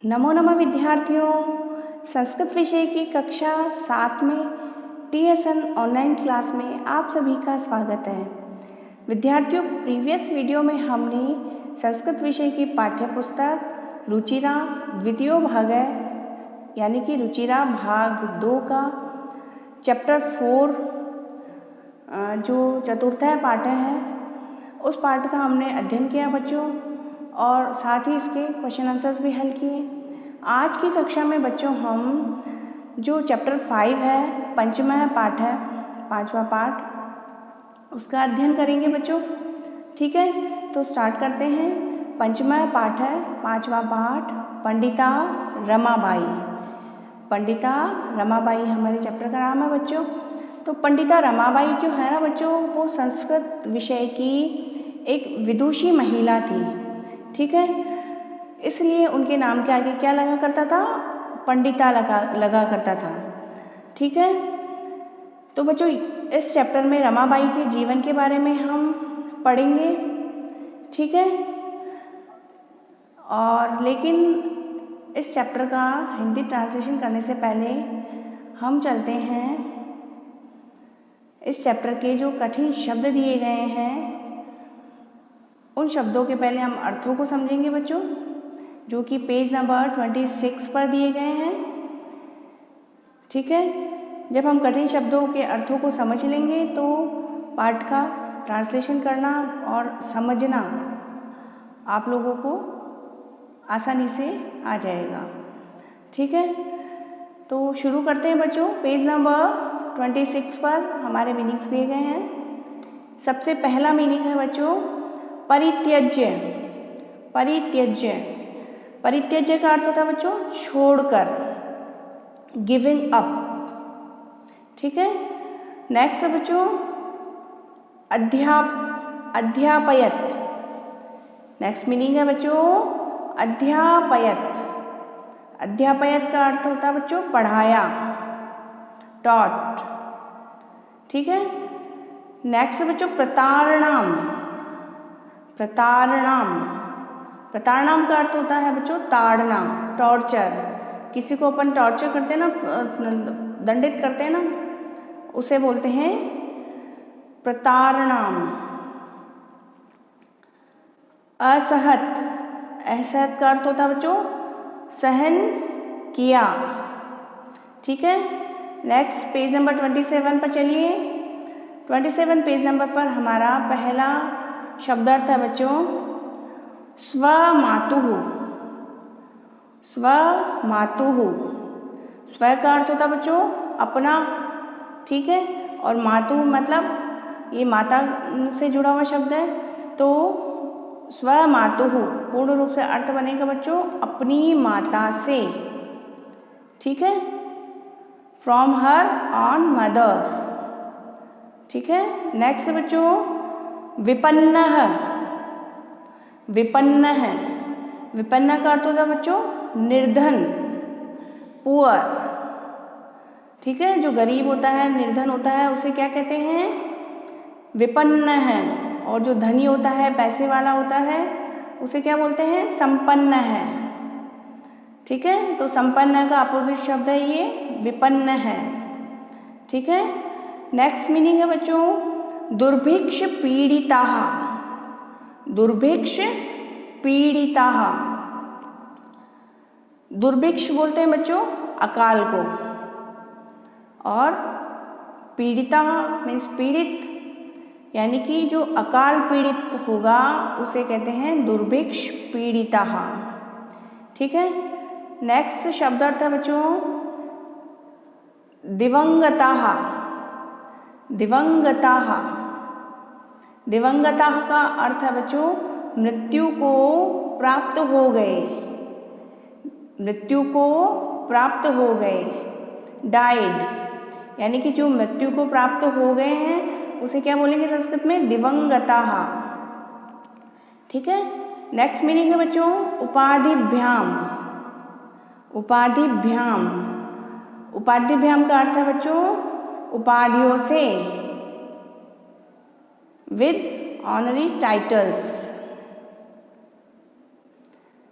नमो नमः विद्यार्थियों, संस्कृत विषय की कक्षा 7 में TSN ऑनलाइन क्लास में आप सभी का स्वागत है। विद्यार्थियों, प्रीवियस वीडियो में हमने संस्कृत विषय की पाठ्य पुस्तक रुचिरा द्वितीय भाग यानी कि रुचिरा भाग 2 का चैप्टर 4 जो चतुर्थ पाठ है उस पाठ का हमने अध्ययन किया बच्चों, और साथ ही इसके क्वेश्चन आंसर्स भी हल किए। आज की कक्षा में बच्चों हम जो चैप्टर 5 है, पंचमा पाठ है, 5वां पाठ, उसका अध्ययन करेंगे बच्चों। ठीक है, तो स्टार्ट करते हैं। पंचमा पाठ है, 5वां पाठ, पंडिता रमाबाई। पंडिता रमाबाई हमारे चैप्टर का नाम है बच्चों। तो पंडिता रमाबाई जो है ना बच्चों, वो संस्कृत विषय की एक विदुषी महिला थी। ठीक है, इसलिए उनके नाम के आगे क्या लगा करता था? पंडिता लगा करता था। ठीक है, तो बच्चों इस चैप्टर में रमाबाई के जीवन के बारे में हम पढ़ेंगे। ठीक है, और लेकिन इस चैप्टर का हिंदी ट्रांसलेशन करने से पहले हम चलते हैं इस चैप्टर के जो कठिन शब्द दिए गए हैं उन शब्दों के पहले हम अर्थों को समझेंगे बच्चों, जो कि पेज नंबर 26 पर दिए गए हैं। ठीक है, जब हम कठिन शब्दों के अर्थों को समझ लेंगे तो पाठ का ट्रांसलेशन करना और समझना आप लोगों को आसानी से आ जाएगा। ठीक है, तो शुरू करते हैं बच्चों। पेज नंबर 26 पर हमारे मीनिंग्स दिए गए हैं। सबसे पहला मीनिंग है बच्चों परित्यज्य। परित्यज्य, परित्यज्य का अर्थ होता है बच्चों छोड़कर, गिविंग अप। ठीक है, नेक्स्ट बच्चों अध्यापयत। नेक्स्ट मीनिंग है बच्चों अध्यापयत। अध्यापयत का अर्थ होता है बच्चों पढ़ाया, टॉट। ठीक है, नेक्स्ट बच्चों प्रतारणाम। प्रतारणाम, प्रतारणाम का अर्थ होता है बच्चों ताड़ना, टॉर्चर। किसी को अपन टॉर्चर करते हैं ना, दंडित करते हैं ना, उसे बोलते हैं प्रतारणाम। असहत, असहत का अर्थ होता है बच्चों सहन किया। ठीक है, नेक्स्ट पेज नंबर 27 पर चलिए। 27 पेज नंबर पर हमारा पहला शब्दार्थ है बच्चों स्वमातुः। स्वमातुः, स्व का अर्थ होता है बच्चों अपना। ठीक है, और मातुः मतलब ये माता से जुड़ा हुआ शब्द है, तो स्वमातुः पूर्ण रूप से अर्थ बनेगा बच्चों अपनी माता से। ठीक है, फ्रॉम हर ऑन मदर। ठीक है, नेक्स्ट बच्चों विपन्नः। विपन्नः, विपन्न का अर्थ होता है बच्चों निर्धन, पुअर। ठीक है, जो गरीब होता है, निर्धन होता है, उसे क्या कहते हैं? विपन्न है। और जो धनी होता है, पैसे वाला होता है, उसे क्या बोलते हैं? संपन्न है। ठीक है, तो संपन्न का अपोजिट शब्द है ये विपन्न है। ठीक है, नेक्स्ट मीनिंग है बच्चों दुर्भिक्ष पीड़िताः। दुर्भिक्ष पीड़िताः, दुर्भिक्ष बोलते हैं बच्चों अकाल को, और पीड़िता मीन्स पीड़ित, यानी कि जो अकाल पीड़ित होगा उसे कहते हैं दुर्भिक्ष पीड़िताः। ठीक है, नेक्स्ट शब्दार्थ है बच्चों दिवंगताः। दिवंगताः, दिवंगताः का अर्थ है बच्चों मृत्यु को प्राप्त हो गए। मृत्यु को प्राप्त हो गए, डाइड, यानी कि जो मृत्यु को प्राप्त हो गए हैं उसे क्या बोलेंगे संस्कृत में? दिवंगताः। ठीक है, नेक्स्ट मीनिंग है बच्चों उपाधिभ्याम। उपाधिभ्याम, उपाधिभ्याम का अर्थ है बच्चों उपाधियों से, विद ऑनरी टाइटल्स।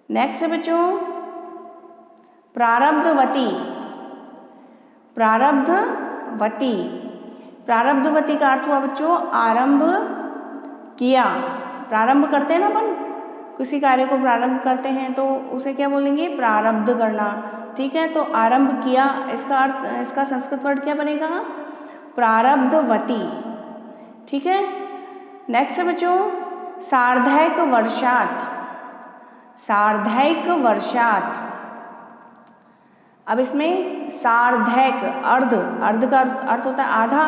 नेक्स्ट है बच्चों प्रारब्धवती, प्रारब्धवती, प्रारब्धवती का अर्थ हुआ बच्चों आरंभ किया। प्रारंभ करते हैं ना अपन, किसी कार्य को प्रारंभ करते हैं तो उसे क्या बोलेंगे, प्रारब्ध करना। ठीक है, तो आरंभ किया इसका अर्थ, इसका संस्कृत वर्ड क्या बनेगा, प्रारब्धवती। ठीक है, नेक्स्ट बच्चों सार्धैक वर्षात, सार्धैक वर्षात। अब इसमें सार्धैक अर्ध, अर्ध का अर्थ होता है आधा,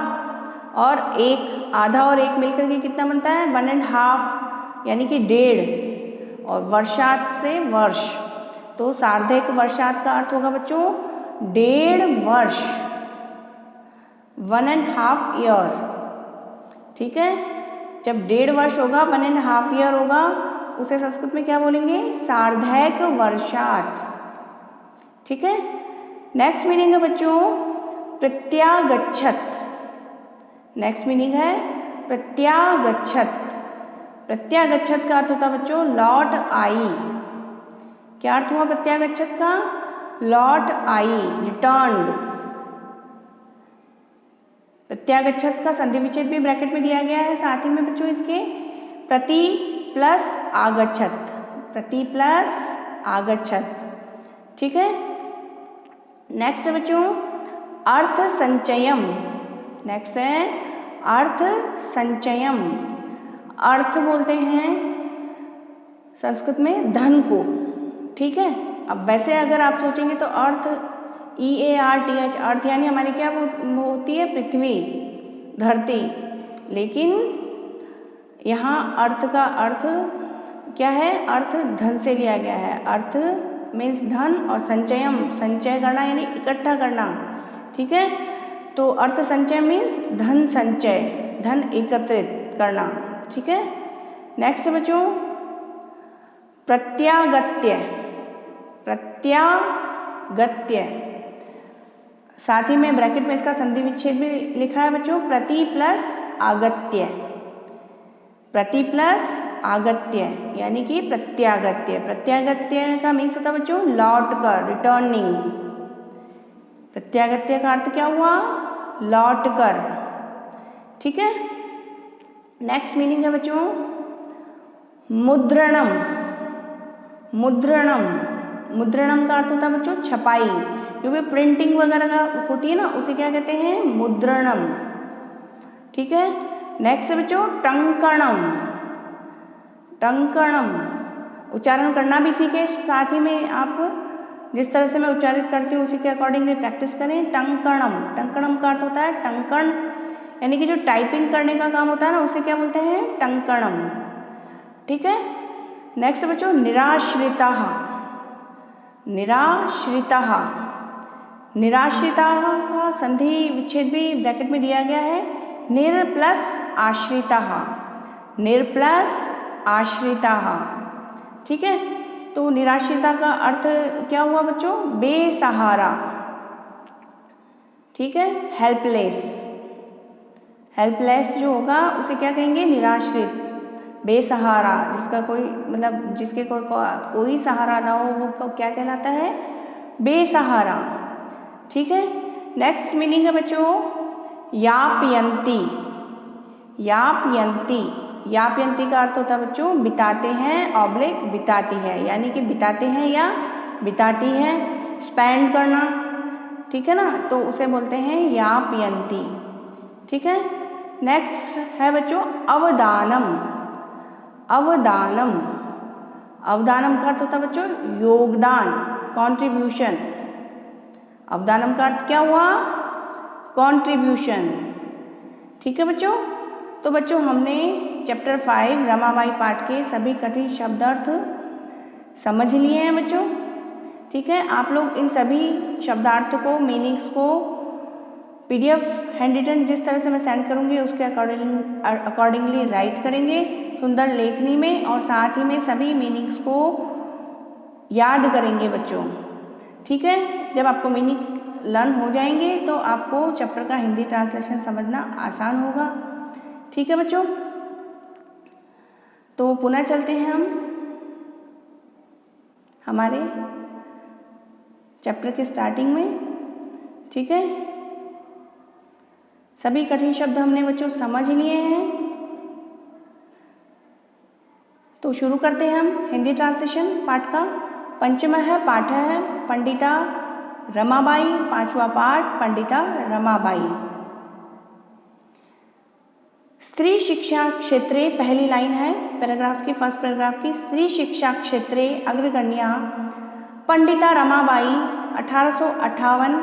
और एक, आधा और एक मिलकर के कितना बनता है 1.5 यानी कि 1.5, और वर्षात से वर्ष, तो सार्धैक वर्षात का अर्थ होगा बच्चों 1.5 वर्ष, 1.5 ईयर। ठीक है, जब 1.5 वर्ष होगा 1.5 ईयर होगा, उसे संस्कृत में क्या बोलेंगे, सार्धैक वर्षात। ठीक है, नेक्स्ट मीनिंग है बच्चों प्रत्यागच्छत। नेक्स्ट मीनिंग है प्रत्यागच्छत। प्रत्यागच्छत का अर्थ होता है बच्चों लौट आई। क्या अर्थ हुआ प्रत्यागच्छत का, लौट आई, रिटर्न्ड। प्रत्यागच्छत का संधि विच्छेद भी ब्रैकेट में दिया गया है, साथ ही में बच्चों इसके प्रति प्लस आगच्छत, प्रति प्लस आगच्छत। ठीक है, नेक्स्ट है बच्चों अर्थ संचयम। नेक्स्ट है अर्थ संचयम। अर्थ बोलते हैं संस्कृत में धन को। ठीक है, अब वैसे अगर आप सोचेंगे तो अर्थ EARTH, अर्थ यानी हमारी क्या वो होती है पृथ्वी, धरती, लेकिन यहाँ अर्थ का अर्थ क्या है, अर्थ धन से लिया गया है। अर्थ मीन्स धन, और संचयम, संचय करना यानी इकट्ठा करना। ठीक है, तो अर्थ संचय मीन्स धन संचय, धन एकत्रित करना। ठीक है, नेक्स्ट बच्चों प्रत्यागत्य। प्रत्यागत्य, साथ ही में ब्रैकेट में इसका संधि विच्छेद भी लिखा है बच्चों, प्रति प्लस आगत्य, प्रति प्लस आगत्य यानी कि प्रत्यागत्य। प्रत्यागत्य का मीन्स होता है बच्चों लौट कर, रिटर्निंग। प्रत्यागत्य का अर्थ क्या हुआ, लौट कर। ठीक है, नेक्स्ट मीनिंग है बच्चों मुद्रणम। मुद्रणम, मुद्रणम का अर्थ होता है बच्चों छपाई, जो भी प्रिंटिंग वगैरह का होती है ना, उसे क्या कहते हैं, मुद्रणम। ठीक है, नेक्स्ट है बच्चों टंकणम। टंकणम, उच्चारण करना भी सीखें, साथ ही में आप जिस तरह से मैं उच्चारित करती हूँ उसी के अकॉर्डिंगली प्रैक्टिस करें। टंकणम, टंकणम का अर्थ होता है टंकण, यानी कि जो टाइपिंग करने का काम होता है ना, उसे क्या बोलते हैं, टंकणम। ठीक है, नेक्स्ट बच्चों निराश्रिता। निराश्रिता, निराश्रिता का संधि विच्छेद भी ब्रैकेट में दिया गया है, निर प्लस आश्रिता, निर प्लस आश्रिता। ठीक है, तो निराश्रिता का अर्थ क्या हुआ बच्चों, बेसहारा। ठीक है, हेल्पलेस, हेल्पलेस जो होगा उसे क्या कहेंगे, निराश्रित, बेसहारा, जिसका कोई मतलब जिसके कोई सहारा ना हो वो क्या कहलाता है, बेसहारा। ठीक है, नेक्स्ट मीनिंग है बच्चों यापयंती। यापयंती, यापयंती का अर्थ होता है बच्चों बिताते हैं, ऑब्लिक बिताती है, यानी कि बिताते हैं या बिताती है, स्पेंड करना। ठीक है ना, तो उसे बोलते हैं यापयंती। ठीक है, नेक्स्ट है बच्चों अवदानम। अवदानम, अवदानम का अर्थ होता है बच्चों योगदान, कॉन्ट्रीब्यूशन। अवदानम का अर्थ क्या हुआ, कॉन्ट्रीब्यूशन। ठीक है बच्चों, तो बच्चों हमने चैप्टर 5 रमाबाई पाठ के सभी कठिन शब्दार्थ समझ लिए हैं बच्चों। ठीक है, आप लोग इन सभी शब्दार्थ को, मीनिंग्स को PDF हैंड रिटन जिस तरह से मैं सेंड करूँगी उसके अकॉर्डिंगली राइट करेंगे सुंदर लेखनी में, और साथ ही में सभी मीनिंग्स को याद करेंगे बच्चों। ठीक है, जब आपको मीनिंग्स लर्न हो जाएंगे तो आपको चैप्टर का हिंदी ट्रांसलेशन समझना आसान होगा। ठीक है बच्चों, तो पुनः चलते हैं हम हमारे चैप्टर के स्टार्टिंग में। ठीक है, सभी कठिन शब्द हमने बच्चों समझ लिए हैं। तो शुरू करते हैं हम हिंदी ट्रांसलेशन पाठ का। पंचमः पाठ है पंडिता रमाबाई, पांचवा पाठ पंडिता रमाबाई। स्त्री शिक्षा क्षेत्रे, पहली लाइन है पैराग्राफ की, फर्स्ट पैराग्राफ की। स्त्री शिक्षा क्षेत्रे अग्रगण्या पंडिता रमाबाई 1858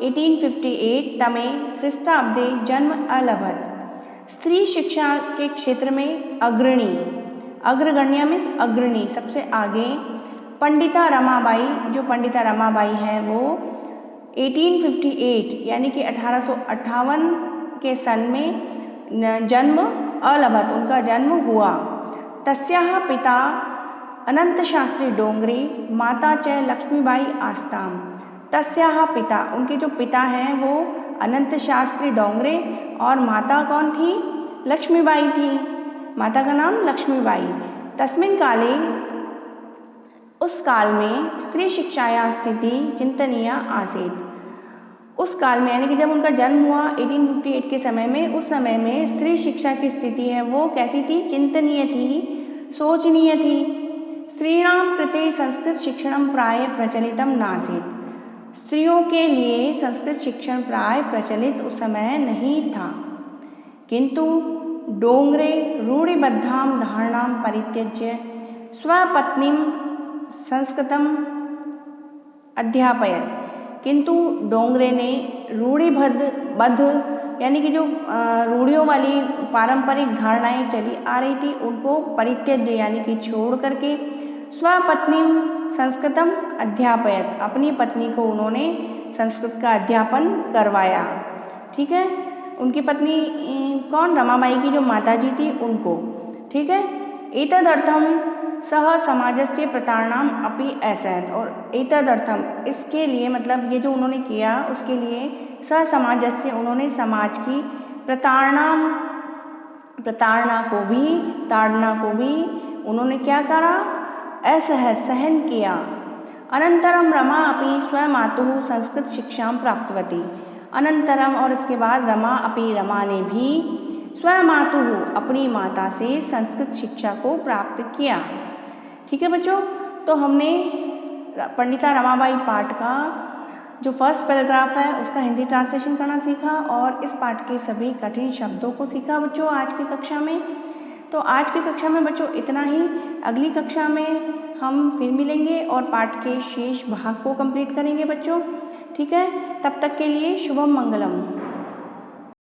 1858 तमे ख्रीष्टाब्दे जन्म अलभत। स्त्री शिक्षा के क्षेत्र में अग्रणी, अग्रगण्या मीन्स अग्रणी, सबसे आगे पंडिता रमाबाई, जो पंडिता रमाबाई है वो 1858 यानी कि 1858 के सन में जन्म अलभत, उनका जन्म हुआ। तस्याः पिता अनंत शास्त्री डोंगरे, माता च लक्ष्मीबाई आस्ताम। तस्याः पिता, उनके जो पिता हैं वो अनंत शास्त्री डोंगरे और माता कौन थी? लक्ष्मीबाई थी। माता का नाम लक्ष्मीबाई। तस्मिन् काले, उस काल में स्त्री शिक्षाया स्थिति चिंतनीय आसीत्। उस काल में यानी कि जब उनका जन्म हुआ 1858 के समय में, उस समय में स्त्री शिक्षा की स्थिति है वो कैसी थी? चिंतनीय थी, सोचनीय थी। स्त्रीणां कृते संस्कृत शिक्षणं प्राय प्रचलितम नासीत्। स्त्रियों के लिए संस्कृत शिक्षण प्राय प्रचलित उस समय नहीं था। किंतु डोंगरे रूढ़िबद्धां धारणां परित्यज्य स्वपत्नीं संस्कृतम अध्यापयत। किंतु डोंगरे ने रूढ़िबद्ध यानी कि जो रूढ़ियों वाली पारंपरिक धारणाएं चली आ रही थी उनको परित्यज्य यानी कि छोड़ करके स्वपत्नी संस्कृतम अध्यापयत, अपनी पत्नी को उन्होंने संस्कृत का अध्यापन करवाया। ठीक है, उनकी पत्नी कौन? रमाबाई की जो माताजी थी उनको। ठीक है, एतदर्थम सह समाजस्य प्रतारणाम अपि असहत। और एतदर्थम, इसके लिए मतलब ये जो उन्होंने किया उसके लिए सह समाजस्य, उन्होंने समाज की प्रताड़ना को भी, ताड़ना को भी उन्होंने क्या करा? असहत, सहन किया। अनंतरम रमा अपि स्वमातुः संस्कृत शिक्षा प्राप्तवती। अनंतरम, और इसके बाद रमा अपि, रमा ने भी स्वमातुः, अपनी माता से संस्कृत शिक्षा को प्राप्त किया। ठीक है बच्चों, तो हमने पंडिता रमाबाई पाठ का जो फर्स्ट पैराग्राफ है उसका हिंदी ट्रांसलेशन करना सीखा और इस पाठ के सभी कठिन शब्दों को सीखा बच्चों आज की कक्षा में। तो आज की कक्षा में बच्चों इतना ही। अगली कक्षा में हम फिर मिलेंगे और पाठ के शेष भाग को कंप्लीट करेंगे बच्चों। ठीक है, तब तक के लिए शुभम मंगलम।